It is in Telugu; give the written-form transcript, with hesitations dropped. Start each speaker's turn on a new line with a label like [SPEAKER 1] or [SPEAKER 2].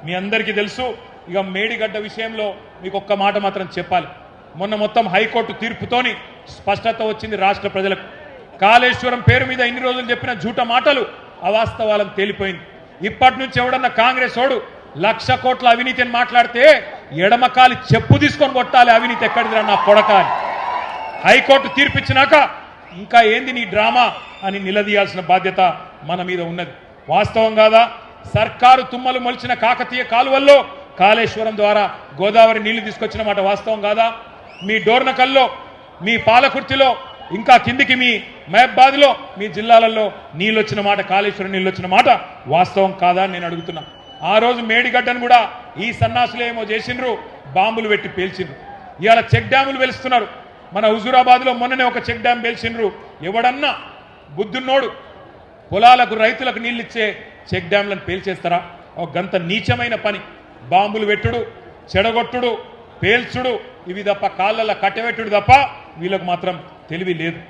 [SPEAKER 1] మీ అందరికీ తెలుసు. ఇక మేడిగడ్డ విషయంలో మీకు ఒక్క మాట మాత్రం చెప్పాలి. మొన్న మొత్తం హైకోర్టు తీర్పుతోని స్పష్టత వచ్చింది రాష్ట్ర ప్రజలకు. కాళేశ్వరం పేరు మీద ఇన్ని రోజులు చెప్పిన జూట మాటలు అవాస్తవాలను తేలిపోయింది. ఇప్పటి నుంచి ఎవడన్నా కాంగ్రెస్ ఓడు 1,00,000 కోట్ల అవినీతి అని మాట్లాడితే ఎడమకాలి చెప్పు తీసుకొని కొట్టాలి. అవినీతి ఎక్కడిదిరా నా కొడకాలి. హైకోర్టు తీర్పిచ్చినాక ఇంకా ఏంది నీ డ్రామా అని నిలదీయాల్సిన బాధ్యత మన మీద ఉన్నది. వాస్తవం కాదా? సర్కారు తుమ్మలు మొలిచిన కాకతీయ కాలువల్లో కాళేశ్వరం ద్వారా గోదావరి నీళ్లు తీసుకొచ్చిన మాట వాస్తవం కాదా? మీ డోర్నకల్లో, మీ పాలకుర్తిలో, ఇంకా కిందికి మీ మహబాద్లో, మీ జిల్లాలలో నీళ్ళు వచ్చిన మాట, కాళేశ్వరం నీళ్ళు వచ్చిన మాట వాస్తవం కాదా అని నేను అడుగుతున్నా. ఆ రోజు మేడిగడ్డను కూడా ఈ సన్నాసులు ఏమో చేసిండ్రు, బాంబులు పెట్టి పేల్చిండ్రు. ఇవాళ చెక్ డ్యాములు వెలుస్తున్నారు. మన హుజూరాబాద్లో మొన్ననే ఒక చెక్ డ్యామ్ పేల్చిండ్రు. ఎవడన్నా బుద్ధున్నోడు పొలాలకు రైతులకు నీళ్ళు ఇచ్చే చెక్ డ్యామ్లను పేల్చేస్తారా? ఒక గంత నీచమైన పని. బాంబులు పెట్టుడు, చెడగొట్టుడు, పేల్చుడు, ఇవి తప్ప కాళ్ళల్లో కట్టెపెట్టుడు తప్ప వీళ్ళకు మాత్రం తెలివి లేదు.